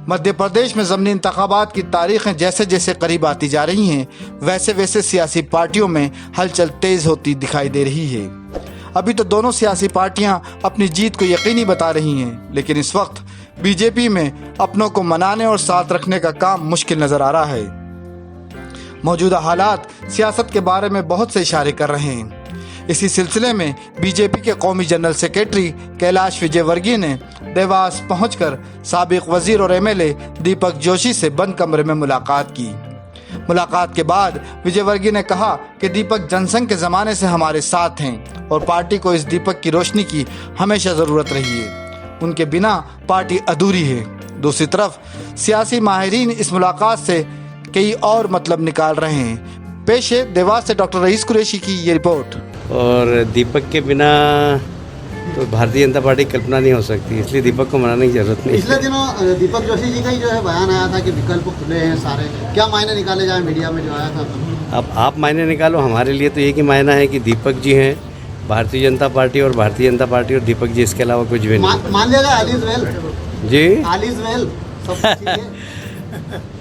मध्य प्रदेश में ज़मीनी इंतखाबात की तारीखें जैसे जैसे करीब आती जा रही हैं, वैसे वैसे सियासी पार्टियों में हलचल तेज होती दिखाई दे रही है। अभी तो दोनों सियासी पार्टियां अपनी जीत को यकीनी बता रही हैं, लेकिन इस वक्त बीजेपी में अपनों को मनाने और साथ रखने का काम मुश्किल नजर आ रहा है। मौजूदा हालात सियासत के बारे में बहुत से इशारे कर रहे हैं। इसी सिलसिले में बीजेपी के कौमी जनरल सेक्रेटरी कैलाश विजयवर्गीय ने देवास पहुंचकर साबिक वजीर और एमएलए दीपक जोशी से बंद कमरे में मुलाकात की। मुलाकात के बाद विजयवर्गीय ने कहा कि दीपक जनसंघ के ज़माने से हमारे साथ हैं और पार्टी को इस दीपक की रोशनी की हमेशा ज़रूरत रही है। उनके बिना पार्टी अधूरी है। दूसरी तरफ सियासी माहिरीन इस मुलाकात से कई और मतलब निकाल रहे हैं। पेश है देवास से डॉक्टर रईस कुरैशी की ये रिपोर्ट। और दीपक के बिना तो भारतीय जनता पार्टी की कल्पना नहीं हो सकती, इसलिए दीपक को मनाने की जरूरत नहीं। पिछले दिनों दीपक जोशी जी का ही जो है बयान आया था कि विकल्प खुले हैं सारे, क्या मायने निकाले जाए मीडिया में जो आया था? अब आप मायने निकालो, हमारे लिए तो एक ही मायना है कि दीपक जी हैं भारतीय जनता पार्टी और भारतीय जनता पार्टी और दीपक जी, इसके अलावा कुछ भी नहीं। मान लिया जाए ऑल इज वेल जी, ऑल इज वेल, सब ठीक है।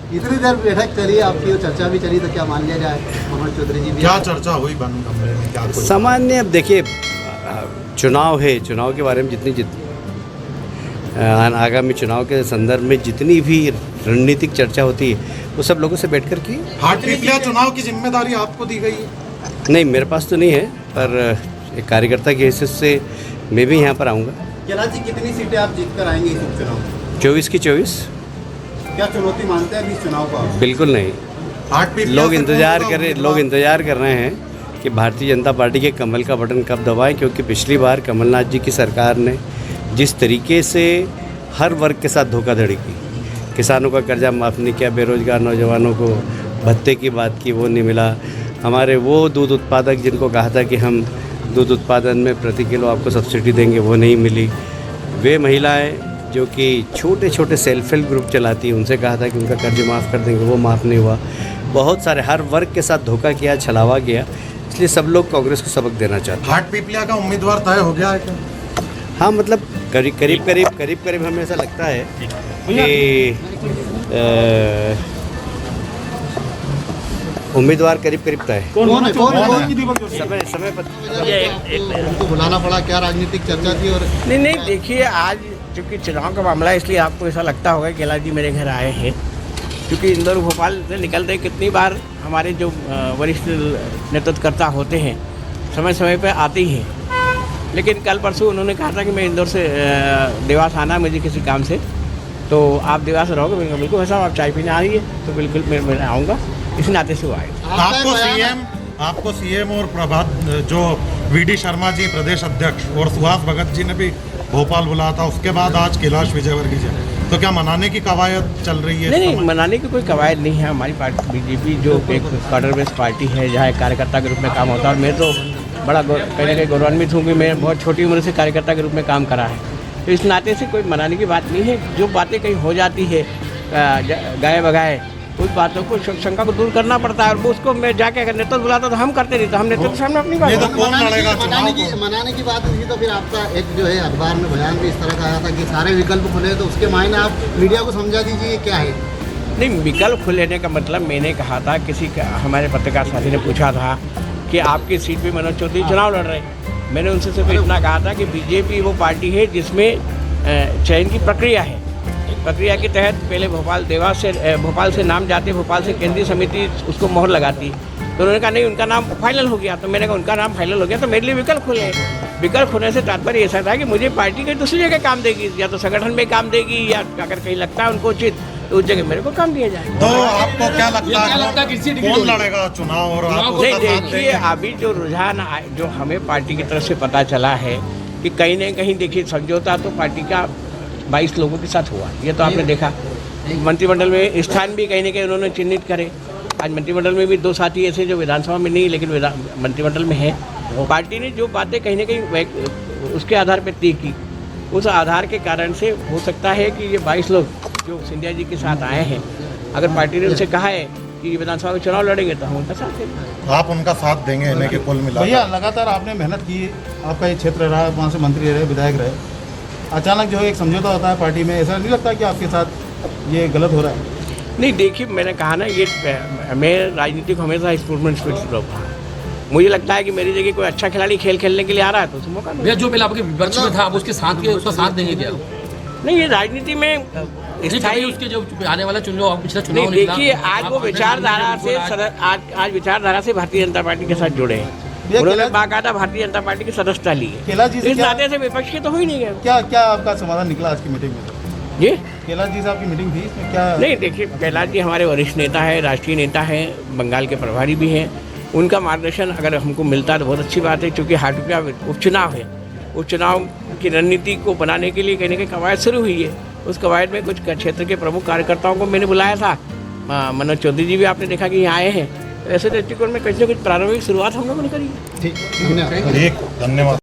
इतनी देर बैठक चली, आपकी चर्चा भी चली, तो क्या मान लिया जाए? मनोज चौधरी जी भी क्या चर्चा हुई बंद कमरे में, क्या कुछ? सामान्य अब देखिए, चुनाव है, चुनाव के बारे में जितनी आगामी चुनाव के संदर्भ में जितनी भी रणनीतिक चर्चा होती है वो सब लोगों से बैठकर की। हाट पीपलिया चुनाव की जिम्मेदारी आपको दी गई है? नहीं, मेरे पास तो नहीं है, पर एक कार्यकर्ता की हैसियत से मैं भी यहाँ पर आऊँगा। कैलाश जी, कितनी सीटें आप जीत कर आएंगे इस उपचुनाव? 24 की 24। क्या चुनौती मानते हैं अभी इस चुनाव को? बिल्कुल नहीं। हाट पीपलिया लोग इंतजार कर रहे हैं कि भारतीय जनता पार्टी के कमल का बटन कब दबाएं, क्योंकि पिछली बार कमलनाथ जी की सरकार ने जिस तरीके से हर वर्ग के साथ धोखाधड़ी की, किसानों का कर्जा माफ़ नहीं किया, बेरोजगार नौजवानों को भत्ते की बात की, वो नहीं मिला। हमारे वो दूध उत्पादक जिनको कहा था कि हम दूध उत्पादन में प्रति किलो आपको सब्सिडी देंगे, वो नहीं मिली। वे महिलाएं जो कि छोटे छोटे सेल्फ हेल्प ग्रुप चलाती हैं, उनसे कहा था कि उनका कर्ज माफ़ कर देंगे, वो माफ़ नहीं हुआ। बहुत सारे हर वर्ग के साथ धोखा किया, छलावा किया, इसलिए सब लोग कांग्रेस को सबक देना चाहते हैं। हाट पीपलिया का उम्मीदवार तय हो गया है क्या? हाँ, मतलब करीब हमें ऐसा लगता है कि उम्मीदवार करीब तय है। कौन है? समय पर उनको बुलाना पड़ा, क्या राजनीतिक चर्चा थी? और नहीं, देखिए, आज चूँकि चुनाव का मामला है, इसलिए आपको ऐसा लगता होगा कि कैलाश जी मेरे घर आए हैं, क्योंकि इंदौर भोपाल से निकलते कितनी बार हमारे जो वरिष्ठ नेतृत्वकर्ता होते हैं समय समय पर आते ही हैं। लेकिन कल परसों उन्होंने कहा था कि मैं इंदौर से देवास आना है मुझे किसी काम से, तो आप देवास रहोगे? मैंने कहा बिल्कुल, ऐसा आप चाय पीने आ रही है तो बिल्कुल मैं आऊँगा, इस नाते से वो आए। आपको सीएम और प्रभात जो वीडी शर्मा जी प्रदेश अध्यक्ष और सुहास भगत जी ने भी भोपाल बुलाया था, उसके बाद आज कैलाश विजयवर्गीय जी, तो क्या मनाने की कवायद चल रही है? नहीं, मनाने की कोई कवायद नहीं है। हमारी पार्टी बीजेपी जो एक कार्डर बेस्ड पार्टी है, जहाँ कार्यकर्ता के रूप में काम होता है, और मैं तो बड़ा कहीं ना कहीं गौरवान्वित हूँ कि मैं बहुत छोटी उम्र से कार्यकर्ता के रूप में काम करा है, तो इस नाते से कोई मनाने की बात नहीं है। जो बातें कहीं हो जाती है गाए बगाए, उस बातों को शंका को दूर करना पड़ता है, और वो उसको मैं जाके अगर नेतृत्व बुलाता तो हम करते नहीं, तो हम नेतृत्व सामने अपनी बात। मनाने की बात हुई तो फिर आपका एक जो है अखबार में बयान भी इस तरह का आया था कि सारे विकल्प खुले, तो उसके मायने आप मीडिया को समझा दीजिए क्या है? नहीं, विकल्प खुलेने का मतलब मैंने कहा था, हमारे पत्रकार साथी ने पूछा था कि आपकी सीट पे मनोज चौधरी चुनाव लड़ रहे हैं। मैंने उनसे सिर्फ इतना कहा था कि बीजेपी वो पार्टी है जिसमें चयन की प्रक्रिया है। प्रक्रिया के तहत पहले भोपाल से नाम जाते, भोपाल से केंद्रीय समिति उसको मोहर लगाती। तो उन्होंने कहा नहीं, उनका नाम फाइनल हो गया। तो मैंने कहा उनका नाम फाइनल हो गया तो मेरे लिए विकल्प खुले। विकल्प होने से तात्पर्य ऐसा था कि मुझे पार्टी कहीं दूसरी जगह काम देगी, या तो संगठन में काम देगी, या अगर कहीं लगता है उनको उचित तो उस जगह मेरे को काम दिया जाए। तो आपको क्या लगता है कौन लड़ेगा चुनाव? और नहीं, देखिए, अभी जो रुझान जो हमें पार्टी की तरफ से पता चला है कि कहीं न कहीं देखिए समझौता तो पार्टी का 22 लोगों के साथ हुआ, ये तो आपने देखा। मंत्रिमंडल में स्थान भी कहीं न कहीं उन्होंने चिन्हित करे। आज मंत्रिमंडल में भी 2 साथी ऐसे जो विधानसभा में नहीं लेकिन मंत्रिमंडल में है। पार्टी ने जो बातें कहीं न कहीं उसके आधार पर तय की, उस आधार के कारण से हो सकता है कि ये 22 लोग जो सिंधिया जी के साथ आए हैं, अगर पार्टी ने उनसे कहा है कि विधानसभा में चुनाव लड़ेंगे तो हम उनका साथ देंगे। आप उनका साथ देंगे इन्हें कि कुल मिला? भैया, लगातार आपने मेहनत की, आपका ये क्षेत्र रहा, वहाँ से मंत्री रहे, विधायक रहे, अचानक जो है एक समझौता होता है पार्टी में, ऐसा नहीं लगता कि आपके साथ ये गलत हो रहा है? नहीं देखिए, मैंने कहा ना, ये मैं राजनीति को हमेशा स्पोर्ट्समैन स्पिरिट से रहा। मुझे लगता है कि मेरी जगह कोई अच्छा खिलाड़ी खेल खेलने के लिए आ रहा है तो उसको मौका दो। भैया जो पहले आपके विपक्ष में था आप उसके साथ के उसका साथ देंगे क्या? नहीं, ये राजनीति में स्थायी उसके जो आने वाला चुनाव पिछला चुनाव नहीं, देखिए आज वो विचारधारा से आज विचारधारा से भारतीय जनता पार्टी के साथ जुड़े हैं। उन्होंने बाकायदा भारतीय जनता पार्टी की सदस्यता ली है। कैलाश जी से इस क्या- नाते से विपक्ष के तो हो ही नहीं गए। क्या आपका समाधान निकला आज की मीटिंग में? जी कैलाश जी से आपकी मीटिंग थी, इसमें क्या? नहीं, देखिए कैलाश जी हमारे वरिष्ठ नेता है, राष्ट्रीय नेता हैं, बंगाल के प्रभारी भी हैं। उनका मार्गदर्शन अगर हमको मिलता है तो बहुत अच्छी बात है, क्योंकि हाटुपिया उपचुनाव है। उपचुनाव की रणनीति को बनाने के लिए कहीं ना कहीं कवायद शुरू हुई है। उस कवायद में कुछ क्षेत्र के प्रमुख कार्यकर्ताओं को मैंने बुलाया था। मनोज चौधरी जी भी आपने देखा कि यहाँ आए हैं। तो ऐसे दृष्टिकोण में कुछ न कुछ प्रारंभिक शुरुआत हम लोगों ने करी है। ठीक, धन्यवाद। ठीक, धन्यवाद।